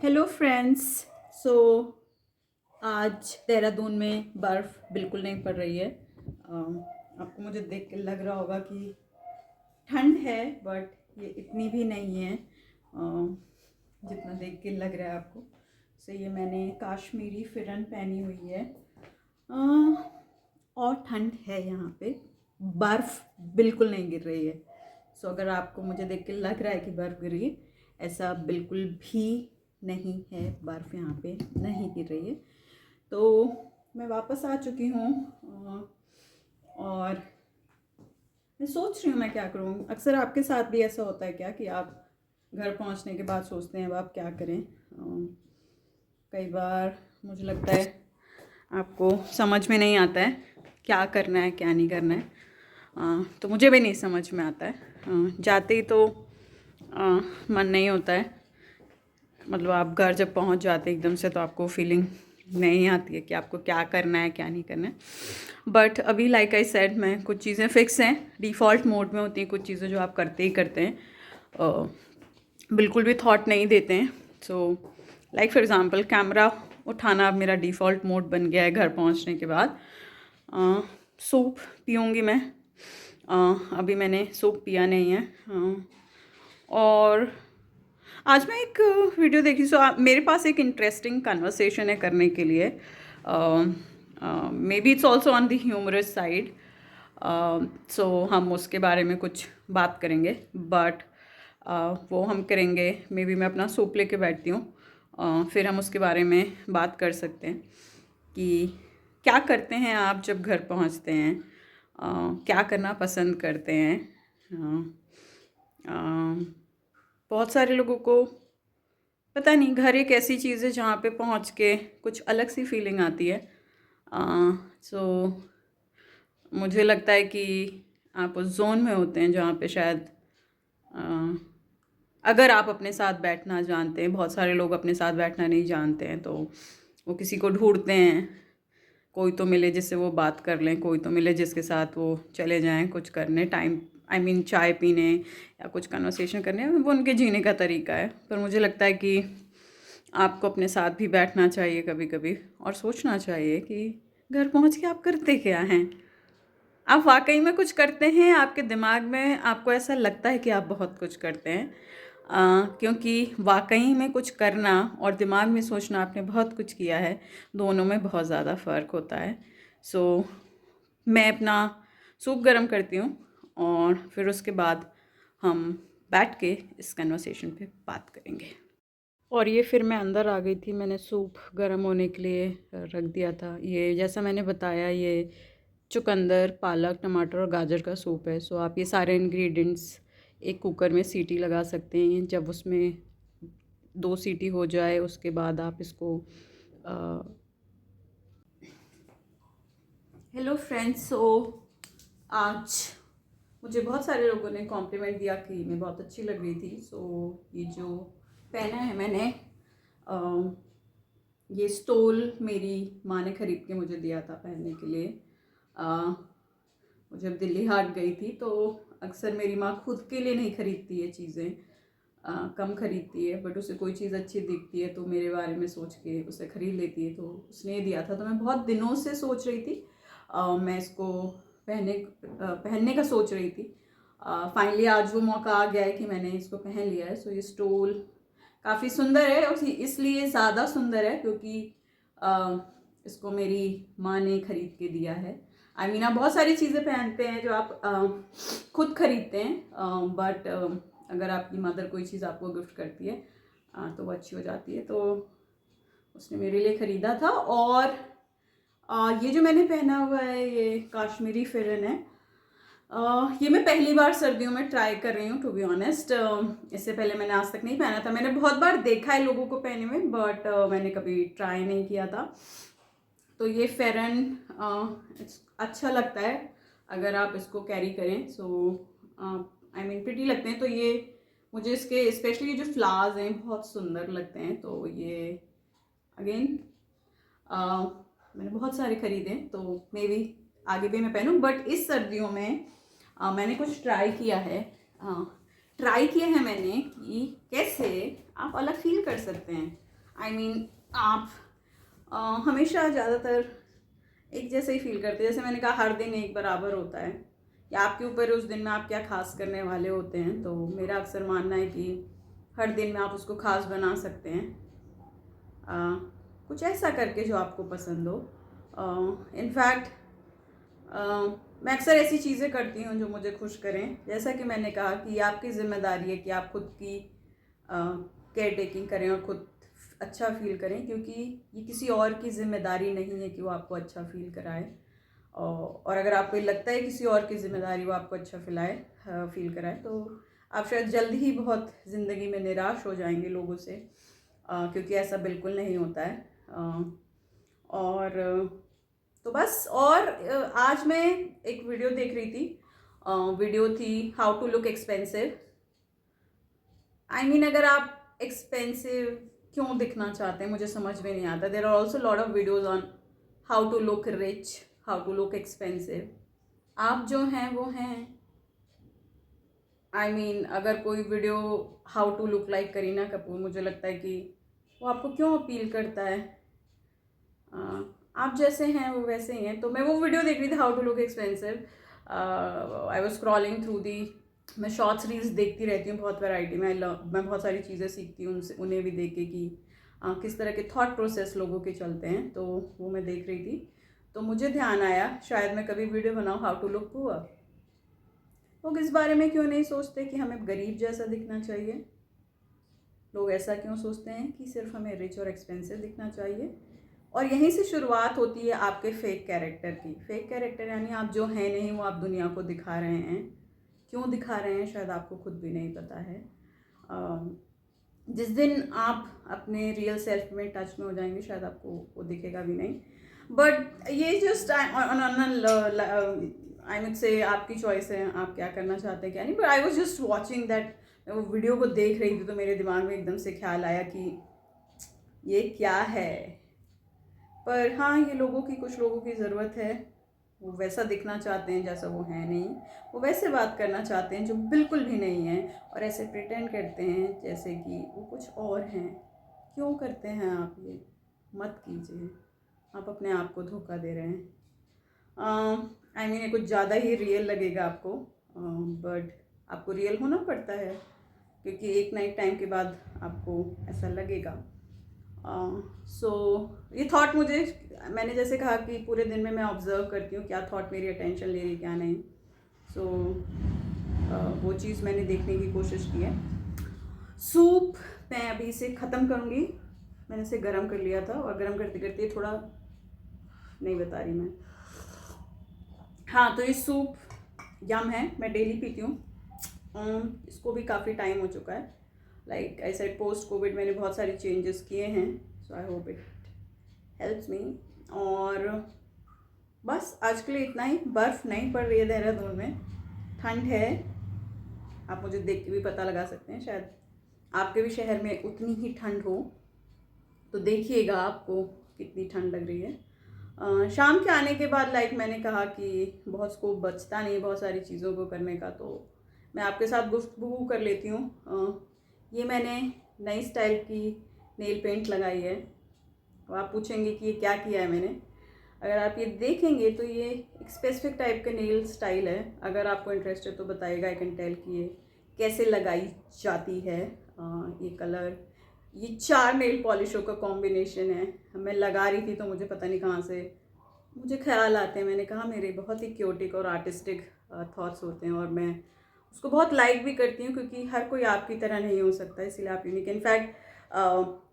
Hello friends. सो आज देहरादून में बर्फ़ बिल्कुल नहीं पड़ रही है। आपको मुझे देख के लग रहा होगा कि ठंड है, बट ये इतनी भी नहीं है जितना देख के लग रहा है आपको। सो ये मैंने काश्मीरी फिरन पहनी हुई है। और ठंड है यहाँ पे, बर्फ़ बिल्कुल नहीं गिर रही है। सो अगर आपको मुझे देख के लग रहा है कि बर्फ़ गिर रही है, ऐसा बिल्कुल भी नहीं है। बर्फ़ यहाँ पे नहीं गिर रही है। तो मैं वापस आ चुकी हूँ और मैं सोच रही हूँ मैं क्या करूँ। अक्सर आपके साथ भी ऐसा होता है क्या कि आप घर पहुँचने के बाद सोचते हैं अब आप क्या करें। कई बार मुझे लगता है आपको समझ में नहीं आता है क्या करना है क्या नहीं करना है। तो मुझे भी नहीं समझ में आता है। जाते ही तो मन नहीं होता है। मतलब आप घर जब पहुंच जाते एकदम से तो आपको फीलिंग नहीं आती है कि आपको क्या करना है क्या नहीं करना है। बट अभी लाइक आई सेड, मैं कुछ चीज़ें फिक्स हैं, डिफ़ॉल्ट मोड में होती हैं कुछ चीज़ें जो आप करते ही करते हैं, बिल्कुल भी थॉट नहीं देते हैं। So like for example camera उठाना अब मेरा डिफ़ॉल्ट मोड बन गया है घर पहुंचने के बाद। सूप पीऊँगी मैं। अभी मैंने सूप पिया नहीं है। और आज मैं एक वीडियो देखी। मेरे पास एक इंटरेस्टिंग कन्वर्सेशन है करने के लिए। Maybe it's also on the humorous side. So हम उसके बारे में कुछ बात करेंगे, बट वो हम करेंगे मे बी मैं अपना सूप लेके बैठती हूँ, फिर हम उसके बारे में बात कर सकते हैं कि क्या करते हैं आप जब घर पहुँचते हैं, क्या करना पसंद करते हैं। बहुत सारे लोगों को पता नहीं, घर एक ऐसी चीज़ है जहाँ पे पहुँच के कुछ अलग सी फीलिंग आती है। सो मुझे लगता है कि आप उस जोन में होते हैं जहाँ पे शायद अगर आप अपने साथ बैठना जानते हैं, बहुत सारे लोग अपने साथ बैठना नहीं जानते हैं, तो वो किसी को ढूंढते हैं। कोई तो मिले जिससे वो बात कर लें, कोई तो मिले जिसके साथ वो चले जाएं कुछ करने, टाइम आई मीन चाय पीने या कुछ कन्वर्सेशन करने। वो उनके जीने का तरीका है। पर मुझे लगता है कि आपको अपने साथ भी बैठना चाहिए कभी कभी और सोचना चाहिए कि घर पहुंच के आप करते क्या हैं। आप वाकई में कुछ करते हैं? आपके दिमाग में आपको ऐसा लगता है कि आप बहुत कुछ करते हैं? क्योंकि वाकई में कुछ करना और दिमाग में सोचना आपने बहुत कुछ किया है, दोनों में बहुत ज़्यादा फ़र्क होता है। सो मैं अपना सूप गर्म करती हूँ और फिर उसके बाद हम बैठ के इस कन्वर्सेशन पे बात करेंगे। और ये फिर मैं अंदर आ गई थी, मैंने सूप गर्म होने के लिए रख दिया था। ये जैसा मैंने बताया, ये चुकंदर, पालक, टमाटर और गाजर का सूप है। सो आप ये सारे इंग्रेडिएंट्स एक कुकर में सीटी लगा सकते हैं। जब उसमें 2 सीटी हो जाए उसके बाद आप इसको हेलो फ्रेंड्स। सो आज मुझे बहुत सारे लोगों ने कॉम्प्लीमेंट दिया कि मैं बहुत अच्छी लग रही थी। सो ये जो पहना है मैंने, ये स्टोल मेरी माँ ने ख़रीद के मुझे दिया था पहनने के लिए। जब दिल्ली हाट गई थी तो अक्सर मेरी माँ खुद के लिए नहीं ख़रीदती है चीज़ें, कम ख़रीदती है, बट उसे कोई चीज़ अच्छी दिखती है तो मेरे बारे में सोच के उसे ख़रीद लेती है। तो उसने दिया था, तो मैं बहुत दिनों से सोच रही थी, मैं इसको पहनने का सोच रही थी। फाइनली आज वो मौका आ गया है कि मैंने इसको पहन लिया है। सो ये स्टोल काफ़ी सुंदर है और इसलिए ज़्यादा सुंदर है क्योंकि इसको मेरी माँ ने ख़रीद के दिया है। आई मीन आप बहुत सारी चीज़ें पहनते हैं जो आप खुद खरीदते हैं, बट अगर आपकी मदर कोई चीज़ आपको गिफ्ट करती है तो वो अच्छी हो जाती है। तो उसने मेरे लिए ख़रीदा था। और ये जो मैंने पहना हुआ है ये काश्मीरी फिरन है। ये मैं पहली बार सर्दियों में ट्राई कर रही हूँ टू बी ऑनेस्ट। इससे पहले मैंने आज तक नहीं पहना था। मैंने बहुत बार देखा है लोगों को पहने में, बट मैंने कभी ट्राई नहीं किया था। तो ये फेरन अच्छा लगता है अगर आप इसको कैरी करें। सो आई मीन प्रिटी लगते हैं। तो ये मुझे इसके स्पेशली ये जो फ्लावर्स हैं बहुत सुंदर लगते हैं। तो ये अगेन मैंने बहुत सारे खरीदे, तो मे बी आगे भी मैं पहनूं। बट इस सर्दियों में मैंने कुछ ट्राई किया है। मैंने कि कैसे आप अलग फील कर सकते हैं। I mean, आप हमेशा ज़्यादातर एक जैसे ही फील करते हैं। जैसे मैंने कहा, हर दिन एक बराबर होता है, या आपके ऊपर उस दिन में आप क्या खास करने वाले होते हैं। तो मेरा अक्सर मानना है कि हर दिन में आप उसको खास बना सकते हैं, कुछ ऐसा करके जो आपको पसंद हो। इनफैक्ट मैं अक्सर ऐसी चीज़ें करती हूँ जो मुझे खुश करें। जैसा कि मैंने कहा कि ये आपकी ज़िम्मेदारी है कि आप खुद की केयर टेकिंग करें और खुद अच्छा फील करें, क्योंकि ये किसी और की ज़िम्मेदारी नहीं है कि वो आपको अच्छा फील कराए। और अगर आपको लगता है किसी और की ज़िम्मेदारी वो आपको अच्छा फील कराए, तो आप शायद जल्द ही बहुत ज़िंदगी में निराश हो जाएंगे लोगों से, क्योंकि ऐसा बिल्कुल नहीं होता है। और तो बस। और आज मैं एक वीडियो देख रही थी। वीडियो थी how to look expensive. I mean, अगर आप एक्सपेंसिव क्यों दिखना चाहते हैं मुझे समझ में नहीं आता। There are also lot of videos on how to look rich, how to look expensive. आप जो हैं वो हैं। आई मीन, अगर कोई video how to look like Kareena Kapoor, मुझे लगता है कि वो आपको क्यों अपील करता है। आप जैसे हैं वो वैसे ही हैं। तो मैं वो वीडियो देख रही थी, how to look expensive. I was scrolling through the. मैं शॉर्ट्स रील्स देखती रहती हूँ बहुत वैरायटी में। मैं बहुत सारी चीज़ें सीखती हूँ उनसे, उन्हें भी देख के कि किस तरह के थॉट प्रोसेस लोगों के चलते हैं। तो वो मैं देख रही थी, तो मुझे ध्यान आया शायद मैं कभी वीडियो बनाऊँ हाउ टू लुक पुअर। लोग इस बारे में क्यों नहीं सोचते कि हमें गरीब जैसा दिखना चाहिए। लोग ऐसा क्यों सोचते हैं कि सिर्फ हमें रिच और एक्सपेंसिव दिखना चाहिए। और यहीं से शुरुआत होती है आपके फेक कैरेक्टर की। फेक कैरेक्टर यानी आप जो हैं नहीं वो आप दुनिया को दिखा रहे हैं। क्यों दिखा रहे हैं शायद आपको खुद भी नहीं पता है। जिस दिन आप अपने रियल सेल्फ में टच में हो जाएंगे शायद आपको वो दिखेगा भी नहीं। बट ये जस्ट आई मीन से आपकी चॉइस है, आप क्या करना चाहते हैं क्या नहीं। But I was just watching that. मैं वो वीडियो को देख रही थी तो मेरे दिमाग में एकदम से ख्याल आया कि ये क्या है। पर हाँ, ये लोगों की, कुछ लोगों की ज़रूरत है। वो वैसा दिखना चाहते हैं जैसा वो है नहीं। वो वैसे बात करना चाहते हैं जो बिल्कुल भी नहीं है, और ऐसे प्रिटेंड करते हैं जैसे कि वो कुछ और हैं। क्यों करते हैं आप ये? मत कीजिए, आप अपने आप को धोखा दे रहे हैं। आई मीन, ये कुछ ज़्यादा ही रियल लगेगा आपको, बट आपको रियल होना पड़ता है, क्योंकि एक ना एक टाइम के बाद आपको ऐसा लगेगा। सो ये थॉट मुझे, मैंने जैसे कहा कि पूरे दिन में मैं ऑब्ज़र्व करती हूँ क्या थॉट मेरी अटेंशन ले रही क्या नहीं। सो वो चीज़ मैंने देखने की कोशिश की है। सूप मैं अभी इसे ख़त्म करूँगी। मैंने इसे गर्म कर लिया था, और गर्म करते करते थोड़ा नहीं बता रही मैं। हाँ, तो ये सूप यम है, मैं डेली पीती हूँ। इसको भी काफ़ी टाइम हो चुका है। Like I said, post covid मैंने बहुत सारे चेंजेस किए हैं। So I hope it helps me. और बस आज के लिए इतना ही। बर्फ़ नहीं पड़ रही है देहरादून में, ठंड है। आप मुझे देख के भी पता लगा सकते हैं, शायद आपके भी शहर में उतनी ही ठंड हो। तो देखिएगा आपको कितनी ठंड लग रही है। शाम के आने के बाद, लाइक मैंने कहा कि बहुत स्कोप बचता नहीं बहुत सारी चीज़ों को करने का, तो मैं आपके साथ गुफ्तगू कर लेती हूँ। ये मैंने नई स्टाइल की नेल पेंट लगाई है। तो आप पूछेंगे कि ये क्या किया है मैंने। अगर आप ये देखेंगे तो ये एक स्पेसिफिक टाइप का नेल स्टाइल है। अगर आपको इंटरेस्ट है तो बताइएगा, आई कैन टेल कि ये कैसे लगाई जाती है। ये कलर, ये 4 नेल पॉलिशों का कॉम्बिनेशन है। मैं लगा रही थी तो मुझे पता नहीं कहाँ से मुझे ख्याल आते हैं। मैंने कहा मेरे बहुत ही क्योटिक और आर्टिस्टिक थॉट्स होते हैं, और मैं उसको बहुत लाइक भी करती हूँ, क्योंकि हर कोई आपकी तरह नहीं हो सकता, इसलिए आप यूनिक। इनफैक्ट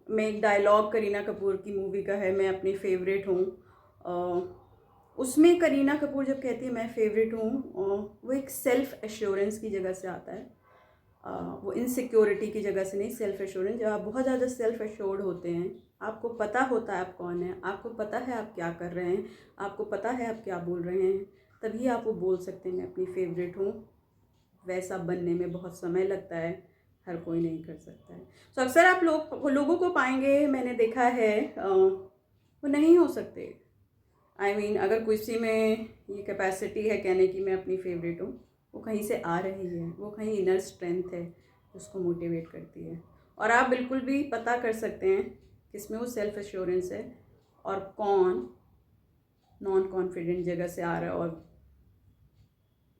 मैं एक डायलॉग करीना कपूर की मूवी का है, मैं अपनी फेवरेट हूँ। उसमें करीना कपूर जब कहती है मैं फेवरेट हूँ, वो एक सेल्फ एश्योरेंस की जगह से आता है। वो इनसिक्योरिटी की जगह से नहीं, सेल्फ एश्योरेंस। जब आप बहुत ज़्यादा सेल्फ एश्योर्ड होते हैं, आपको पता होता है आप कौन है, आपको पता है आप क्या कर रहे हैं, आपको पता है आप क्या बोल रहे हैं, तभी आप वो बोल सकते हैं मैं अपनी फेवरेट हूँ। वैसा बनने में बहुत समय लगता है, हर कोई नहीं कर सकता है। तो अक्सर आप लोगों को पाएंगे, मैंने देखा है, वो नहीं हो सकते। आई मीन, अगर किसी में ये कैपेसिटी है कहने की मैं अपनी फेवरेट हूँ, वो कहीं से आ रही है, वो कहीं इनर स्ट्रेंथ है उसको मोटिवेट करती है। और आप बिल्कुल भी पता कर सकते हैं किसमें वो सेल्फ एश्योरेंस है और कौन नॉन कॉन्फिडेंट जगह से आ रहा है और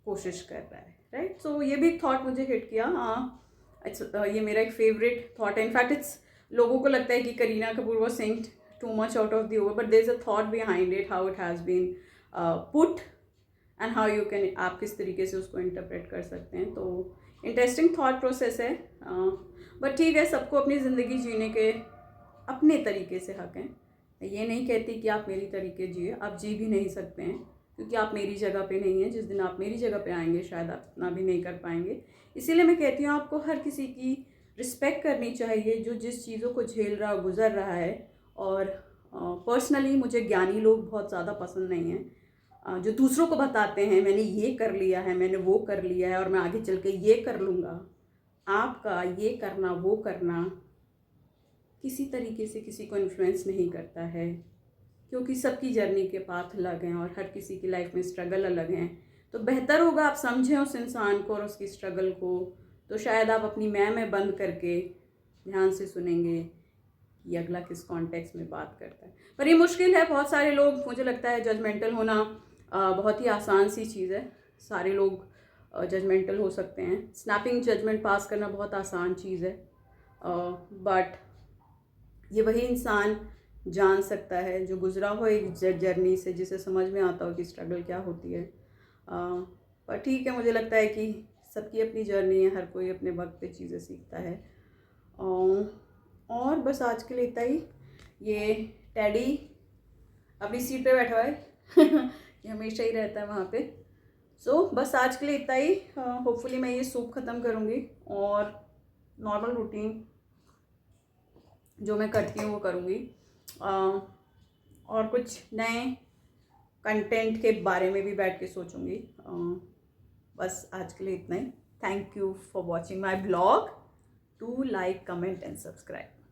कोशिश कर रहा है, राइट। सो ये भी एक थॉट मुझे हिट किया। ये मेरा एक फेवरेट थॉट है। इनफैक्ट इट्स, लोगों को लगता है कि Kareena Kapoor was saying too much out of the over, but there is a thought behind it, how it has been put and how you can, आप किस तरीके से उसको इंटरप्रेट कर सकते हैं। तो इंटरेस्टिंग थॉट प्रोसेस है। बट ठीक है, सबको अपनी ज़िंदगी जीने के अपने तरीके से हक हैं। ये नहीं कहती कि आप मेरी तरीके जिए, आप जी भी नहीं सकते हैं, क्योंकि आप मेरी जगह पे नहीं हैं। जिस दिन आप मेरी जगह पे आएंगे शायद आप इतना भी नहीं कर पाएंगे। इसीलिए मैं कहती हूँ आपको हर किसी की रिस्पेक्ट करनी चाहिए जो जिस चीज़ों को झेल रहा गुजर रहा है। और पर्सनली मुझे ज्ञानी लोग बहुत ज़्यादा पसंद नहीं हैं, जो दूसरों को बताते हैं मैंने ये कर लिया है, मैंने वो कर लिया है और मैं आगे चल के ये कर लूँगा। आपका ये करना वो करना किसी तरीके से किसी को इन्फ्लुएंस नहीं करता है, क्योंकि सबकी जर्नी के पाथ अलग हैं और हर किसी की लाइफ में स्ट्रगल अलग हैं। तो बेहतर होगा आप समझें उस इंसान को और उसकी स्ट्रगल को, तो शायद आप अपनी मैं बंद करके ध्यान से सुनेंगे कि अगला किस कॉन्टेक्स्ट में बात करता है। पर ये मुश्किल है। बहुत सारे लोग, मुझे लगता है जजमेंटल होना बहुत ही आसान सी चीज़ है। सारे लोग जजमेंटल हो सकते हैं। स्नैपिंग जजमेंट पास करना बहुत आसान चीज़ है, बट ये वही इंसान जान सकता है जो गुजरा हो एक जर्नी से, जिसे समझ में आता हो कि स्ट्रगल क्या होती है। पर ठीक है, मुझे लगता है कि सबकी अपनी जर्नी है, हर कोई अपने वक्त पे चीज़ें सीखता है। और बस आज के लिए इतना ही। ये टैडी अपनी सीट पे बैठा हुआ है ये हमेशा ही रहता है वहाँ पे। सो बस आज के लिए इतना ही। होपफुली मैं ये सूप ख़त्म करूँगी और नॉर्मल रूटीन जो मैं करती हूँ वो करूँगी, और कुछ नए कंटेंट के बारे में भी बैठ के सोचूंगी। बस आज के लिए इतना ही। Thank you for watching my blog. Do like, comment and subscribe.